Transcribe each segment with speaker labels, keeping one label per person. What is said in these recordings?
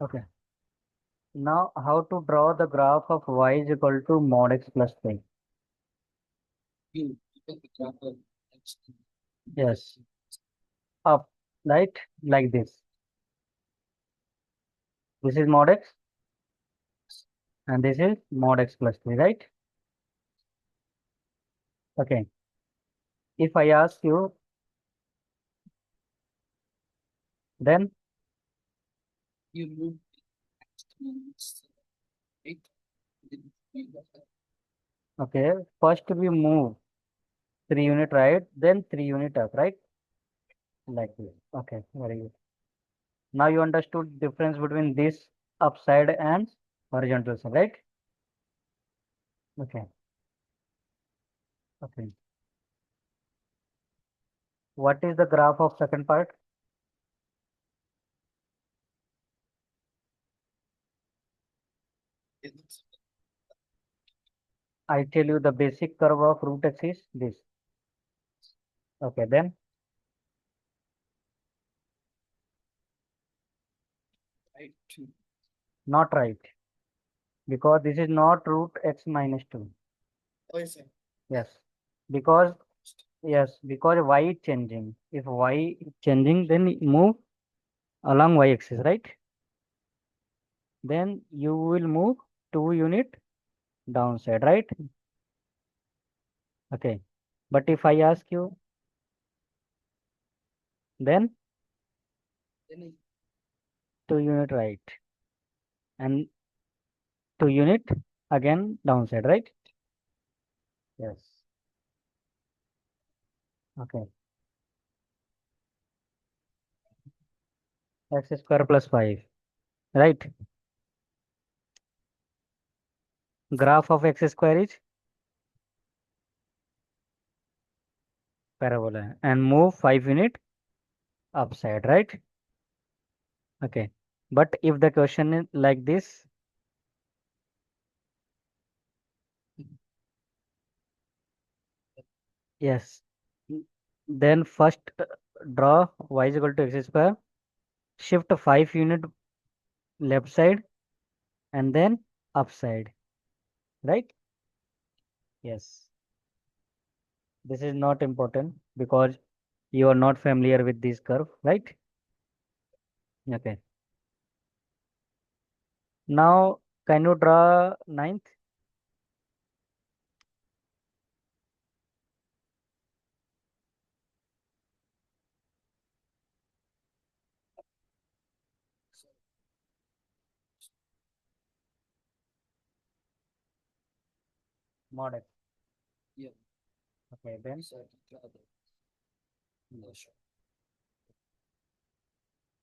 Speaker 1: Okay. Now, how to draw the graph of y is equal to mod x plus 3?
Speaker 2: You get the graph of x.
Speaker 1: Yes. Up, right? Like this. This is mod x and this is mod x plus 3, right? Okay. If I ask you, then,
Speaker 2: You move x minus 8.
Speaker 1: okay, first we move 3 unit right, then 3 unit up, right? Like this. Okay, very good. Now you understood difference between this upside and horizontal side, right? Okay. Okay. What is the graph of second part? I tell you the basic curve of root x is this. Okay, then
Speaker 2: Right, 2.
Speaker 1: not right because this is not root x minus 2.
Speaker 2: Oh, yes, sir.
Speaker 1: Yes, because because y is changing. If y is changing, then move along y axis, right? Then you will move 2 unit downside, right? Okay. But if I ask you, then
Speaker 2: Then
Speaker 1: 2 unit right and 2 unit again downside, right? Yes. Okay. X square plus 5, right? Graph of x square is parabola and move 5 unit upside, right? Okay. But if the question is like this, yes, then first draw y is equal to x square, shift 5 unit left side and then upside, right? Yes. This is not important because you are not familiar with this curve, right? Okay. Now, can you draw ninth? Mod x.
Speaker 2: yeah,
Speaker 1: Okay, then
Speaker 2: so I can draw the short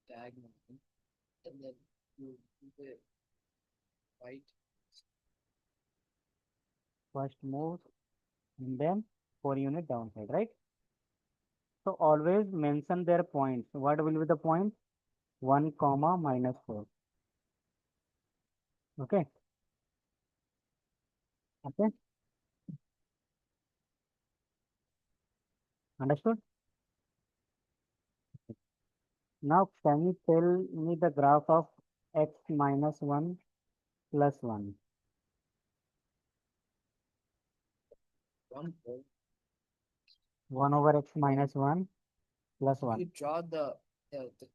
Speaker 2: diagonal, and then you move it right.
Speaker 1: first move and then 4 unit downside, right? So always mention their points. What will be the point? 1 comma minus 4. Okay. Okay. Understood? Now can you tell me the graph of x minus 1 plus 1?
Speaker 2: 1 4.
Speaker 1: 1 over x minus 1 plus 1.
Speaker 2: You draw the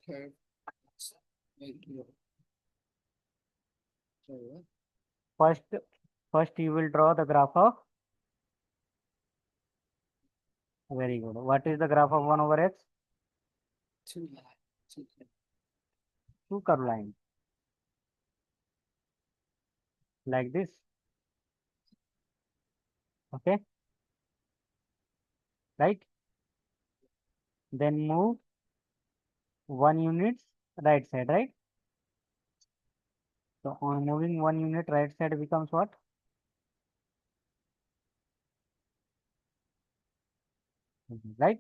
Speaker 2: curve. Right here. So what?
Speaker 1: First, first you will draw the graph of, very good. What is the graph of 1 over x?
Speaker 2: 2 line. 2
Speaker 1: Two curve line like this. Okay. Right. Then move 1 unit right side, right? So on moving 1 unit right side becomes what? Right?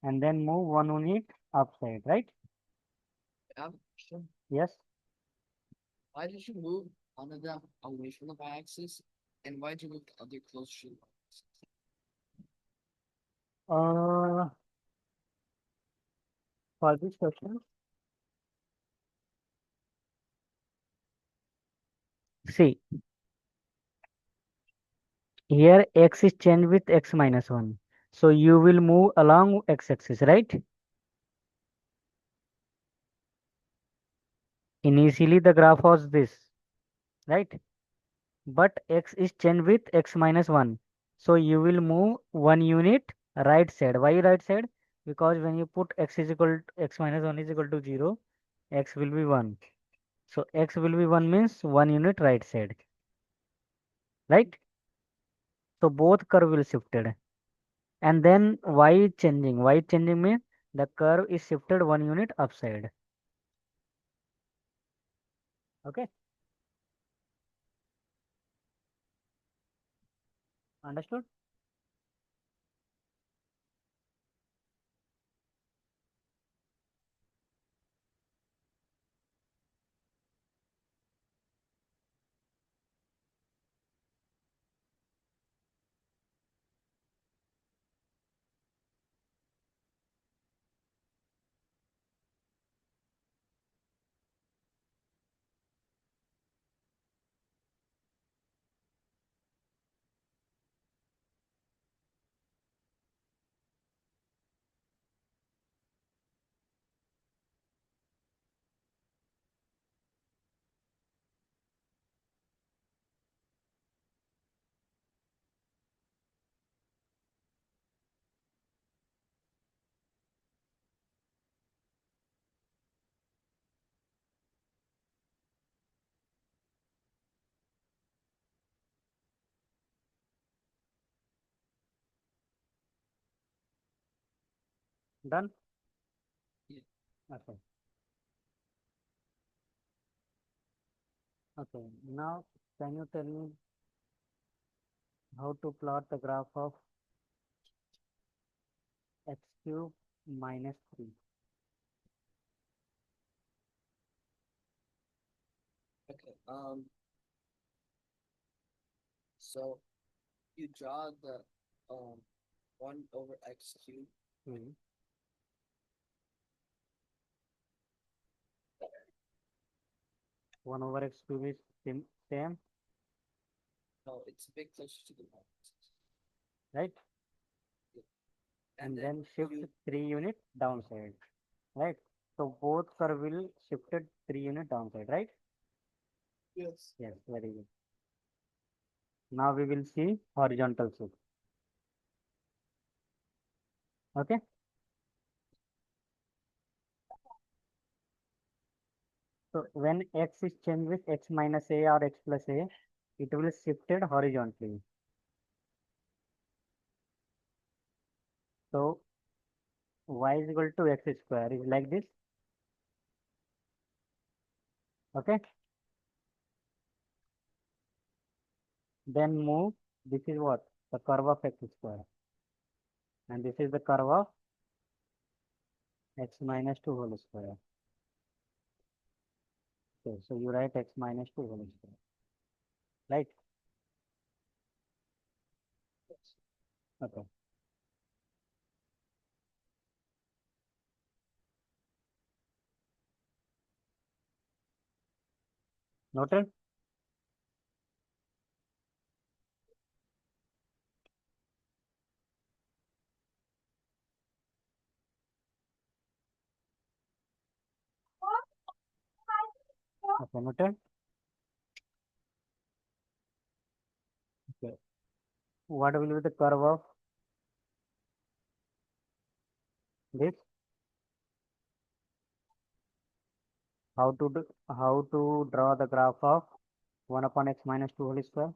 Speaker 1: And then move 1 unit upside, right?
Speaker 2: I have a question.
Speaker 1: Yes.
Speaker 2: Why did you move one of them away from the y-axis, and why did you move the other closer to the y-axis?
Speaker 1: Uh, for this question, see, here x is changed with x minus 1. So you will move along x-axis, right? Initially the graph was this, right? But x is changed with x minus 1. So you will move 1 unit right side. Why right side? Because when you put x is equal x minus 1 is equal to 0, x will be 1. So x will be 1 means 1 unit right side, right? So both curve will shifted. And then y changing. Y changing means the curve is shifted 1 unit upside. Okay, understood? Done?
Speaker 2: Yeah.
Speaker 1: Okay. Okay. Now can you tell me how to plot the graph of x cube minus 3?
Speaker 2: Okay. So you draw the um 1/x cubed.
Speaker 1: Hmm. 1 over x cube is same,
Speaker 2: No, it's a bit closer to the y-axis.
Speaker 1: right?
Speaker 2: Yeah. And
Speaker 1: And
Speaker 2: then
Speaker 1: then shift
Speaker 2: you
Speaker 1: 3 unit downside, right? So both curve will shifted 3 unit downside, right?
Speaker 2: yes.
Speaker 1: Yes, very good. Now we will see horizontal shift. Okay. So when x is changed with x minus a or x plus a, it will shifted horizontally. So y is equal to x square is like this. Okay. Then move. This is what? The curve of x square. And this is the curve of x minus 2 whole square. Okay. So you write x minus 2 whole square. Right? Okay. Noted? Okay. Noted? Okay. What will be the curve of this? How to draw the graph of 1 upon x minus 2 whole square?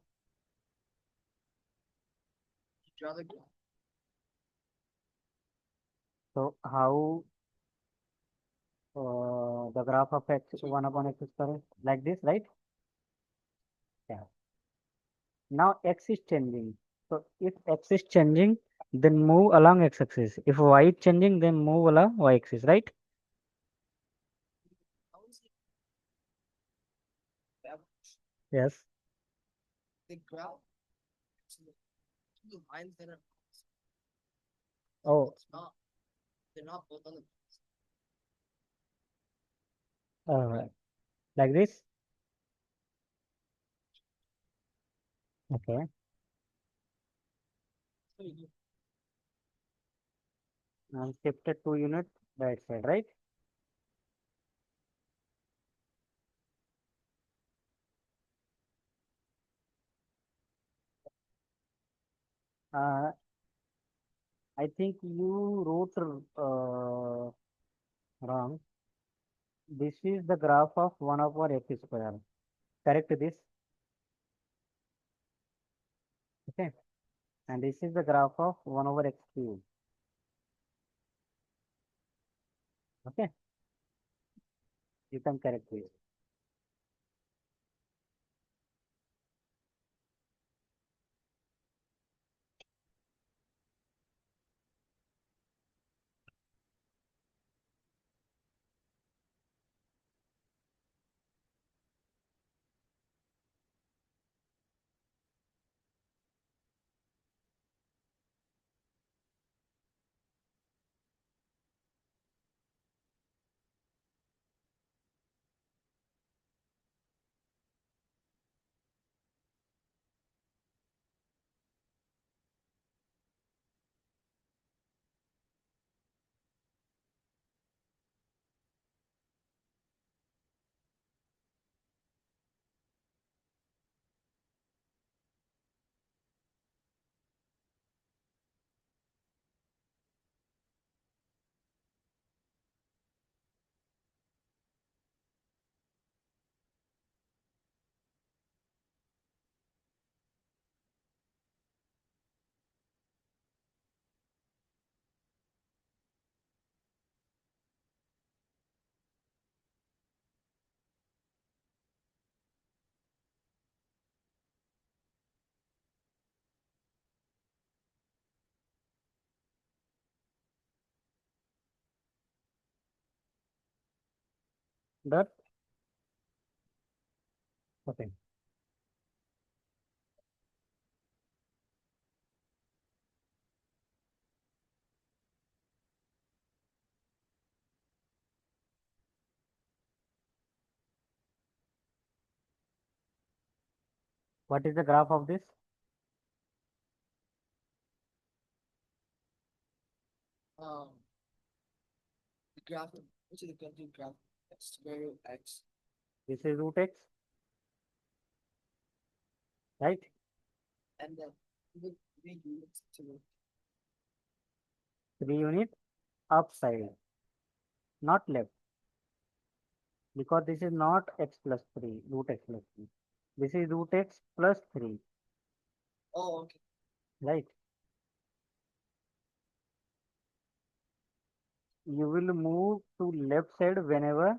Speaker 2: You draw the graph.
Speaker 1: So how the graph of x 1 upon x square is like this, right? Yeah. Now x is changing. So if x is changing, then move along x-axis. If y is changing, then move along y-axis, right?
Speaker 2: How is it that
Speaker 1: Yes.
Speaker 2: the graph? It's two lines that are
Speaker 1: Oh,
Speaker 2: it's not. They're not both on the.
Speaker 1: uh, like this. Okay. And shifted 2 unit right side, right? Uh, I think you wrote wrong. This is the graph of 1 over x square. Correct this. Okay. And this is the graph of 1 over x cube. Okay. You can correct this. That okay. What is the graph of this?
Speaker 2: Um, the graph, which is the continued graph, square root x,
Speaker 1: This is root x, right?
Speaker 2: and then the 3 units to the
Speaker 1: 3 unit upside, not left, because this is not x plus 3, root x plus 3. This is root x plus 3,
Speaker 2: oh, okay.
Speaker 1: right? You will move to left side whenever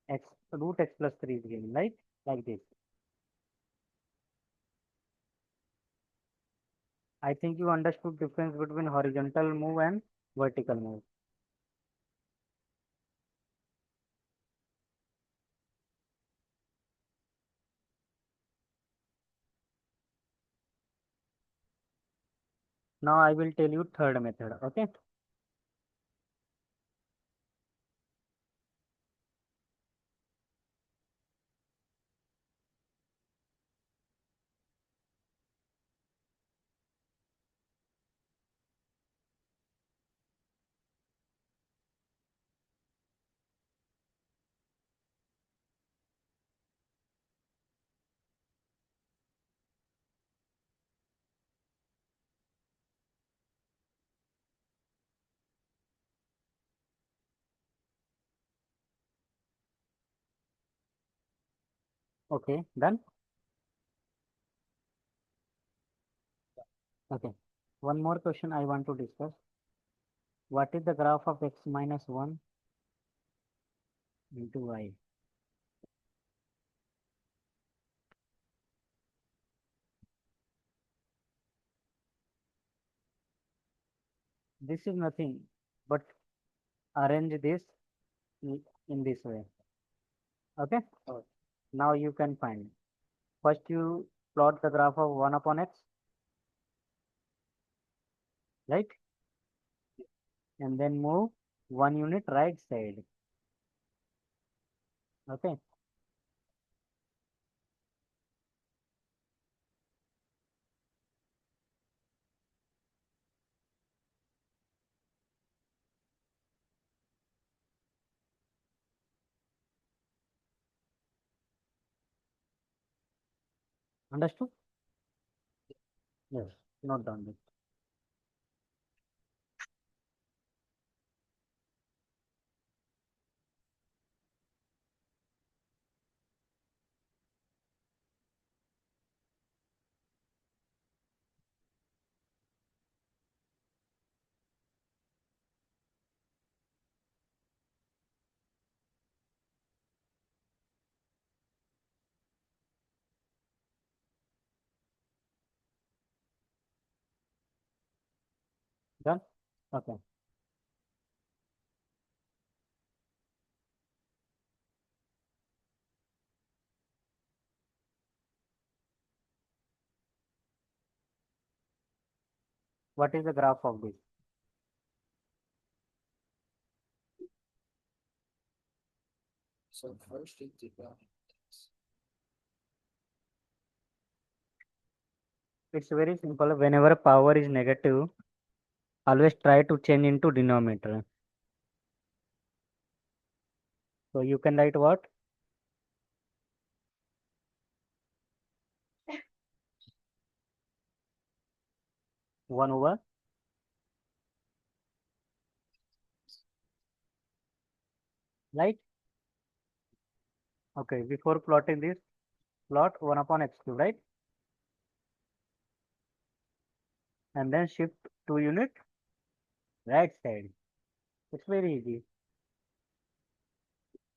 Speaker 1: x root x plus 3 is given, right? Like this. I think you understood difference between horizontal move and vertical move. Now I will tell you third method, okay? Okay, done? Okay. One more question I want to discuss. What is the graph of x minus 1 into y? This is nothing but arrange this in this way. Okay?
Speaker 2: Oh,
Speaker 1: Now you can find. First you plot the graph of 1 upon x, right? And then move 1 unit right side. Okay? Understood? Yes. Note down this. Done? Okay. What is the graph of this?
Speaker 2: So first you did
Speaker 1: It's very simple. Whenever power is negative, always try to change into denominator. So you can write what? 1 over, right? Okay, before plotting this, plot 1 upon x cube, right? And then shift 2 unit right side. It's very easy.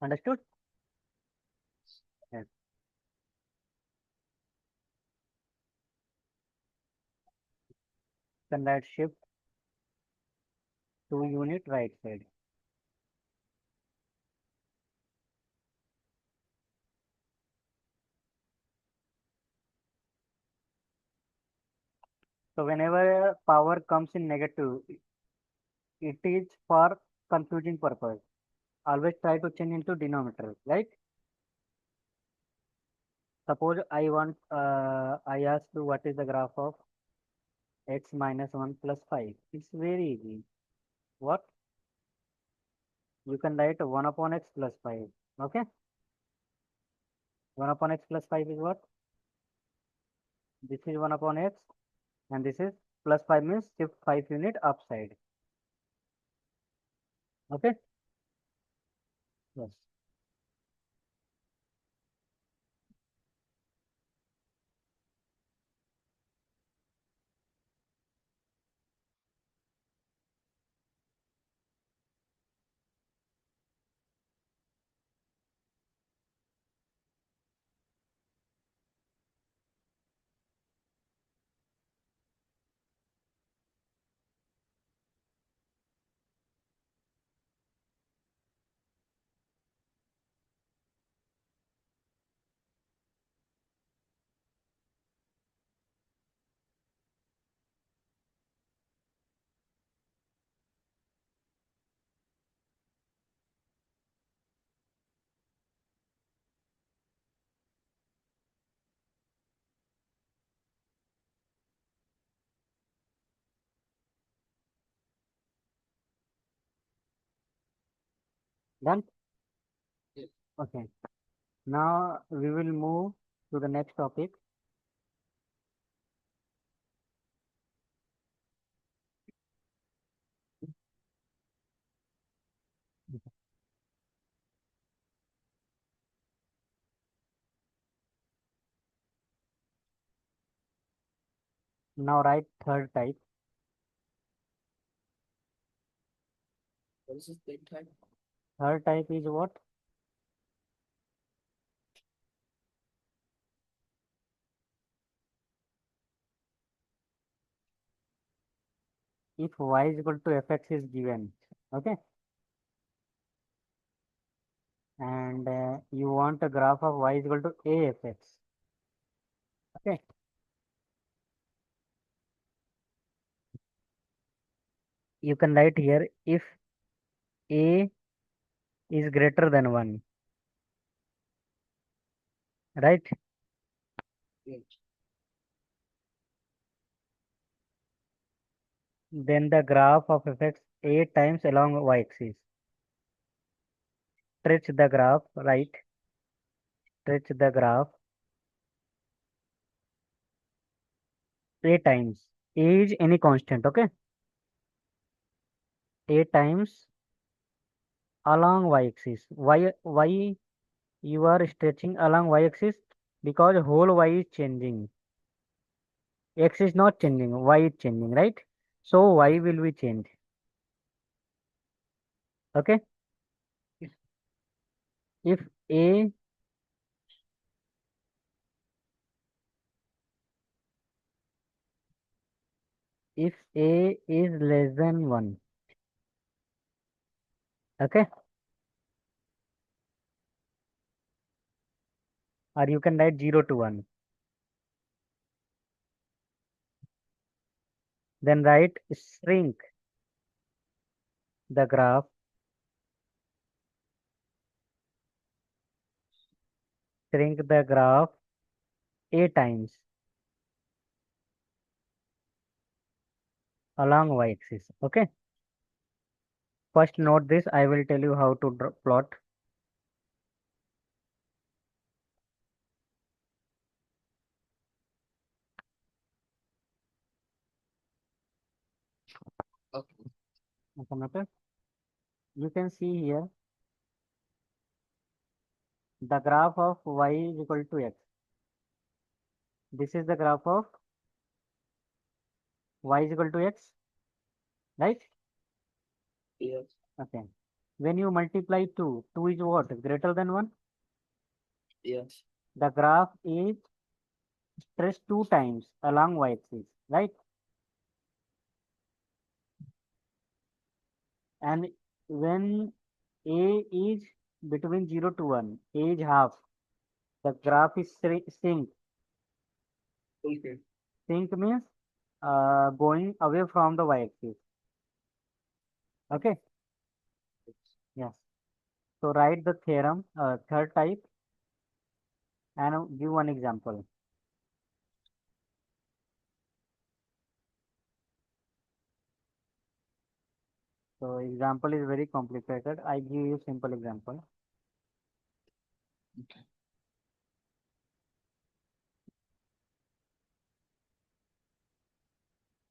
Speaker 1: Understood? Yes. Then write shift 2 unit right side. So whenever power comes in negative, it is for confusing purpose. Always try to change into denominator, right? Suppose I ask you what is the graph of x minus 1 plus 5. It's very easy. What? You can write 1 upon x plus 5. Okay? 1 upon x plus 5 is what? This is 1 upon x and this is plus 5 means shift 5 unit upside. Okay? Yes. Done?
Speaker 2: it.
Speaker 1: Okay. Now we will move to the next topic. Now write third type.
Speaker 2: What is this big type?
Speaker 1: Third type is what? If y is equal to fx is given. Okay? And you want a graph of y is equal to afx. Okay? You can write here if a is greater than 1, right?
Speaker 2: Yeah.
Speaker 1: Then the graph of fx a times along y axis. Stretch the graph, right? Stretch the graph A times. A is any constant, okay? A times along y-axis. Why you are stretching along y-axis? Because whole y is changing. X is not changing, y is changing, right? So y will be changed. Okay? If A if A is less than 1, okay? Or you can write 0 to 1. Then write shrink the graph, shrink the graph A times along y-axis. Okay? First note this, I will tell you how to plot.
Speaker 2: Okay.
Speaker 1: Okay? You can see here the graph of y is equal to x. This is the graph of y is equal to x, right?
Speaker 2: Yes.
Speaker 1: Okay. When you multiply 2, 2 is what? Greater than 1?
Speaker 2: Yes.
Speaker 1: The graph is stretched 2 times along y-axis, right? And when A is between 0 to 1, A is half, the graph is sink.
Speaker 2: Okay.
Speaker 1: Sink means going away from the y-axis. Okay? Yes. So write the theorem, third type, and give one example. So example is very complicated. I give you simple example.
Speaker 2: Okay.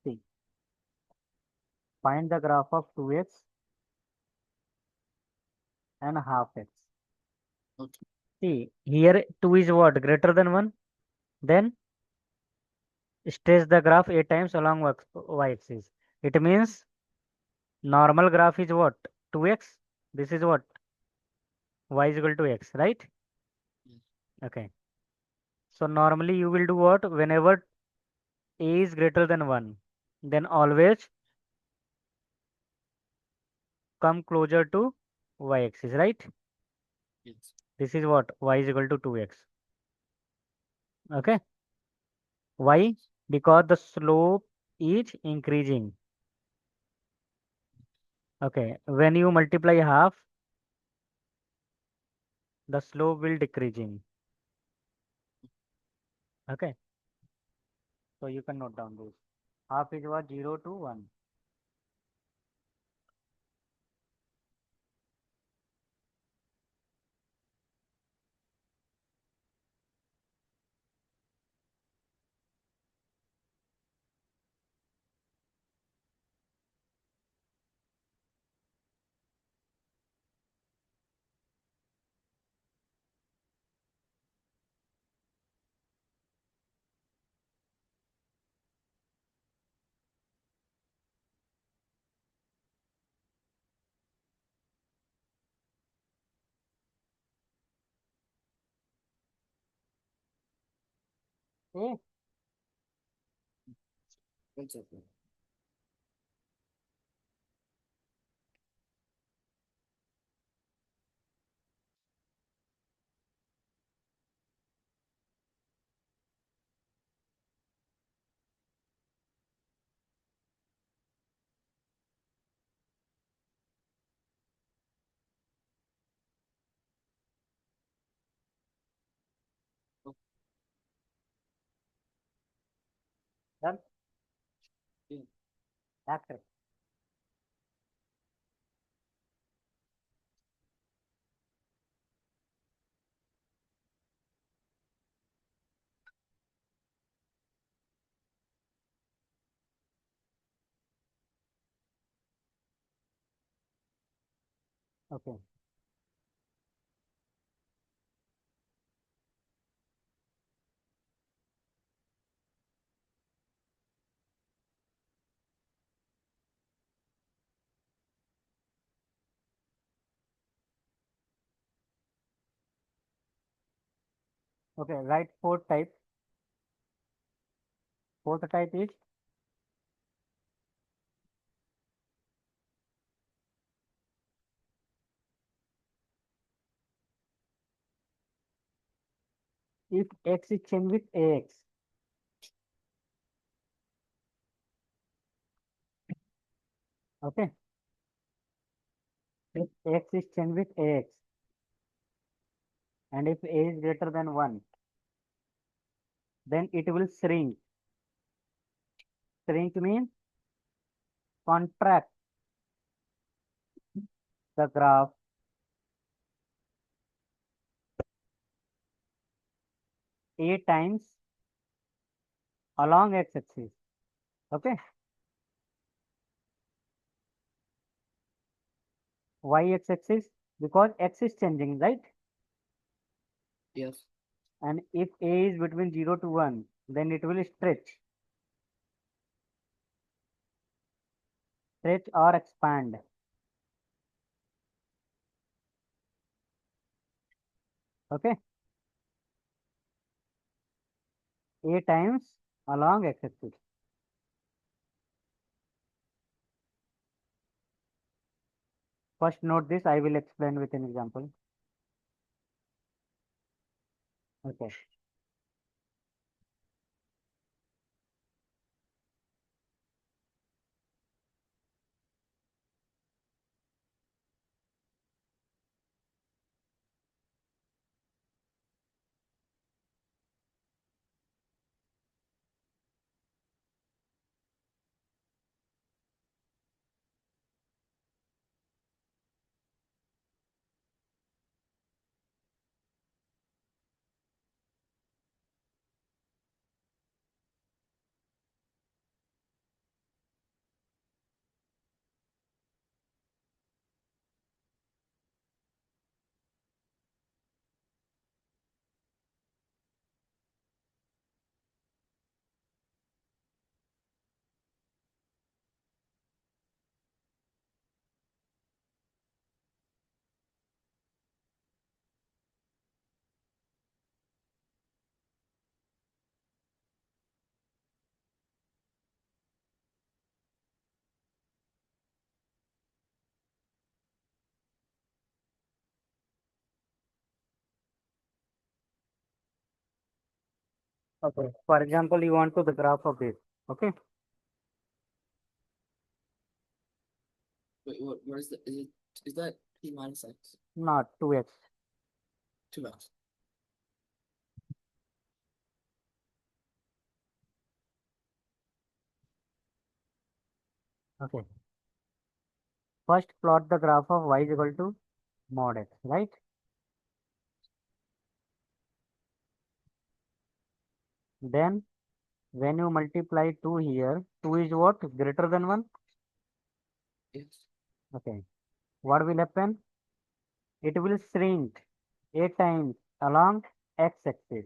Speaker 1: See, find the graph of 2x and half x.
Speaker 2: Okay.
Speaker 1: See, here 2 is what? Greater than 1. Then stretch the graph 8 times along y-axis. It means normal graph is what? 2x. This is what? Y is equal to x, right?
Speaker 2: Yes.
Speaker 1: Okay. So normally you will do what? Whenever A is greater than 1, then always come closer to y-axis, right?
Speaker 2: Yes.
Speaker 1: This is what? Y is equal to 2x. Okay. Why? Because the slope is increasing. Okay. When you multiply half, the slope will decreasing. Okay. So you can note down this. Half is what? 0 to 1. Okay.
Speaker 2: One second.
Speaker 1: Done?
Speaker 2: Okay.
Speaker 1: Accept. Okay. Okay. Write fourth type. Fourth type is if x is changed with ax. Okay. If x is changed with ax and if a is greater than 1, then it will shrink. Shrink means contract the graph a times along x-axis. Okay. Y-axis because x is changing, right?
Speaker 2: Yes.
Speaker 1: And if a is between 0 to 1, then it will stretch or expand. Okay. A times along x-axis. First note this, I will explain with an example. Okay. Okay. For example, you want to the graph of this. Okay.
Speaker 2: Wait, what is the is that p minus x?
Speaker 1: Not 2x.
Speaker 2: 2x.
Speaker 1: Okay. First plot the graph of y is equal to mod x, right? Then when you multiply 2 here, 2 is what? Greater than 1?
Speaker 2: Yes.
Speaker 1: Okay. What will happen? It will shrink a times along x-axis.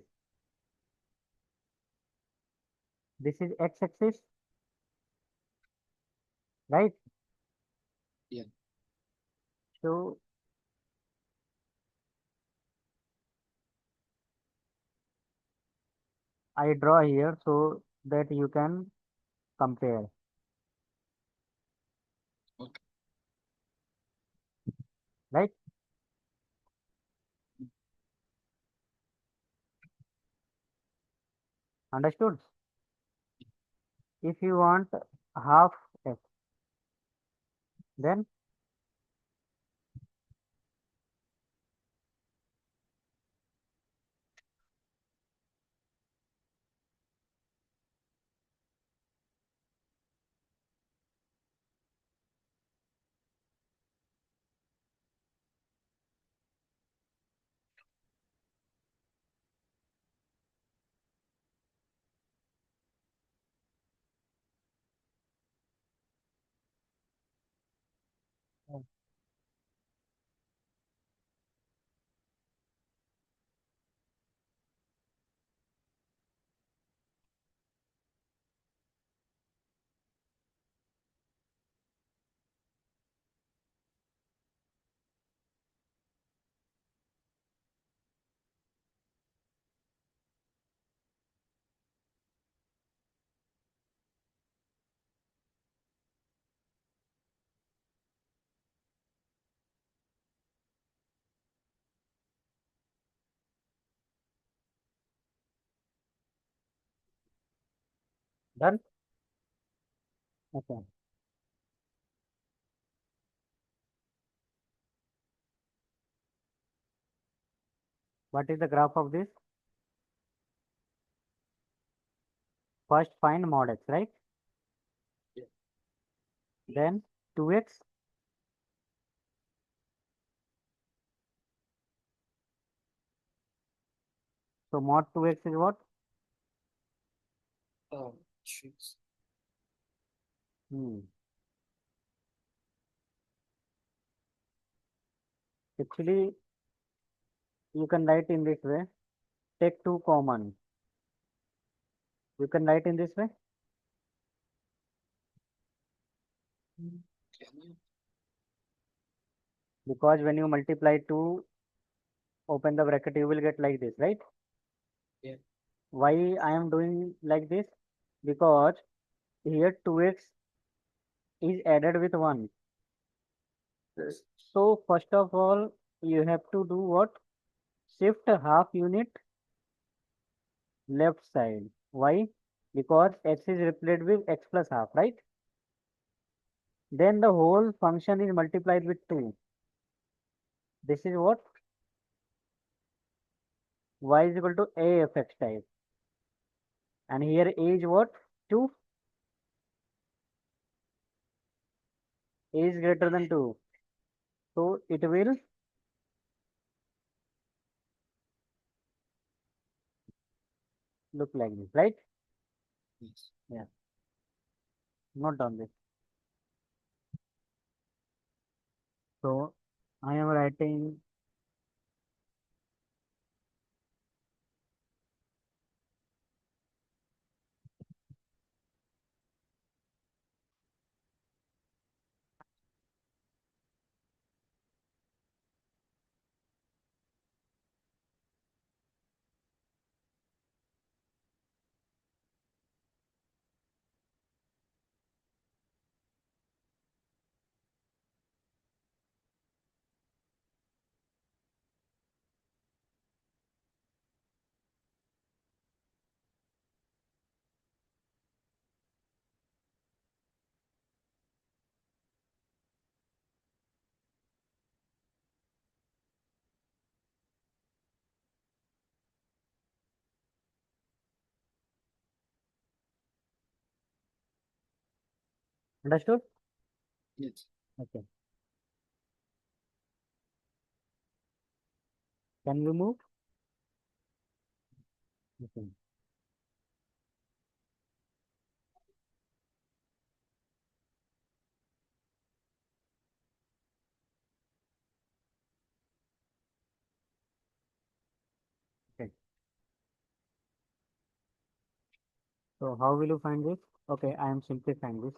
Speaker 1: This is x-axis, right?
Speaker 2: Yeah.
Speaker 1: So I draw here so that you can compare,
Speaker 2: Okay.
Speaker 1: right? Understood? If you want half x, then Done? Okay. What is the graph of this? First find mod x, right?
Speaker 2: Yeah.
Speaker 1: Then 2x. So mod 2x is what?
Speaker 2: Shoot.
Speaker 1: Hmm. Actually, you can write in this way. Take 2 common. You can write in this way.
Speaker 2: Can you?
Speaker 1: Because when you multiply 2, open the bracket, you will get like this, right?
Speaker 2: Yeah.
Speaker 1: Why I am doing like this? Because here 2x is added with 1. So first of all, you have to do what? Shift half unit left side. Why? Because x is replaced with x plus half, right? Then the whole function is multiplied with 2. This is what? Y is equal to a f x type. And here a is what? 2. A is greater than 2. So it will look like this, right?
Speaker 2: Yes.
Speaker 1: Yeah. Note down this. So I am writing. Understood?
Speaker 2: Yes.
Speaker 1: Okay. Can we move? Okay. Okay. So how will you find this? Okay, I am simplifying this.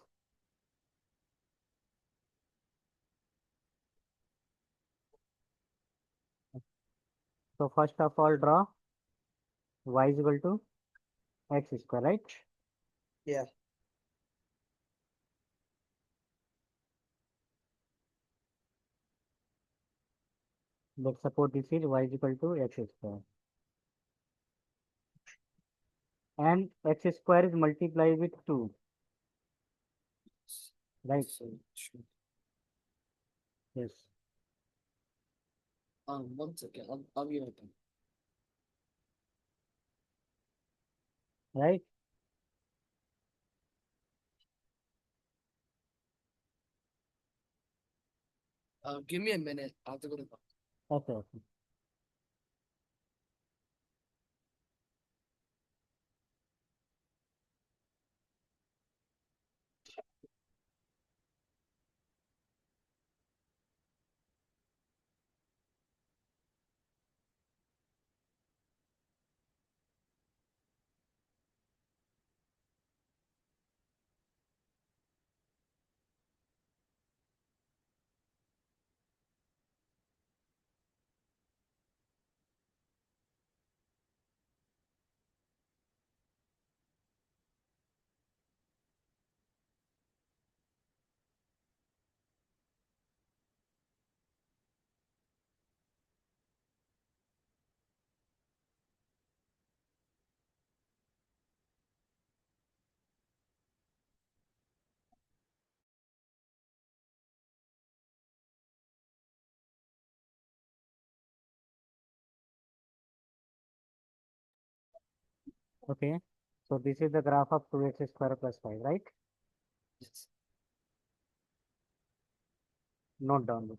Speaker 1: So first of all, draw y is equal to x square, right?
Speaker 2: Yeah.
Speaker 1: Let's suppose this is y is equal to x square. And x square is multiplied with 2, right?
Speaker 2: So sure.
Speaker 1: Yes.
Speaker 2: 1 second. I'll be right back.
Speaker 1: Right?
Speaker 2: Give me a minute. I have to go to the
Speaker 1: Okay. Okay. Okay. So this is the graph of 2x square plus 5, right?
Speaker 2: Yes.
Speaker 1: Note down this.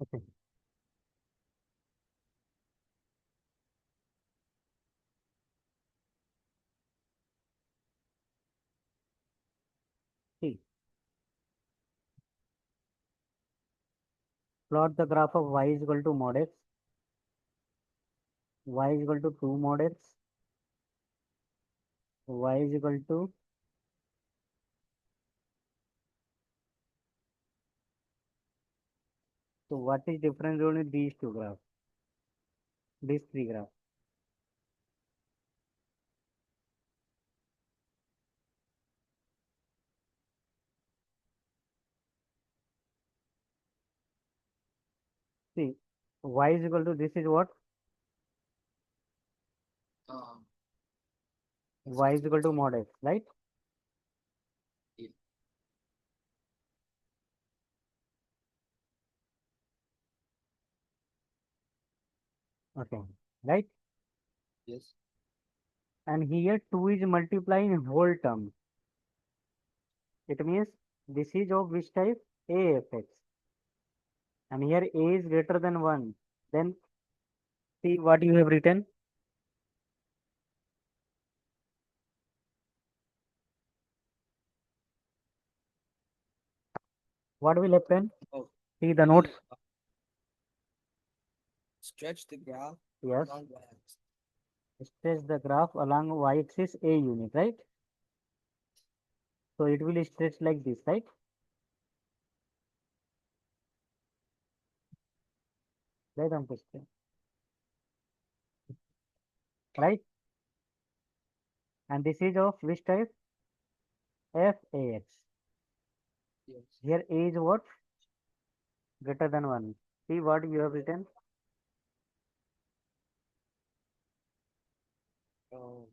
Speaker 1: Okay. See, plot the graph of y is equal to mod x, y is equal to 2 mod x, y is equal to, so what is difference between these two graphs, these three graphs? See, y is equal to, this is what?
Speaker 2: Um,
Speaker 1: Y is equal to
Speaker 2: 60%.
Speaker 1: mod x, right?
Speaker 2: Yeah.
Speaker 1: Okay, right?
Speaker 2: Yes.
Speaker 1: And here 2 is multiplying whole term. It means this is of which type? AFX. And here A is greater than 1. Then see what you have written. What will happen?
Speaker 2: Oh,
Speaker 1: See the
Speaker 2: we
Speaker 1: notes.
Speaker 2: will stretch the graph
Speaker 1: Yes.
Speaker 2: along the axis.
Speaker 1: Stretch the graph along y-axis A unit, right? So it will stretch like this, right? Right, Ampushka? Right? And this is of which type? FAX.
Speaker 2: Yes.
Speaker 1: Here A is what? Greater than 1. See what you have written?
Speaker 2: Um,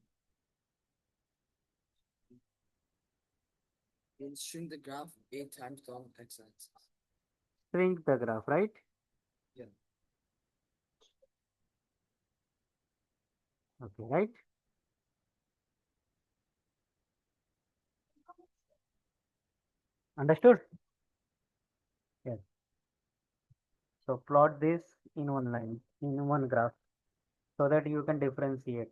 Speaker 2: we'll shrink the graph 8 times along x-axis.
Speaker 1: Shrink the graph, right?
Speaker 2: Yeah.
Speaker 1: Okay, right? Understood? Yes. So plot this in one line, in one graph, so that you can differentiate.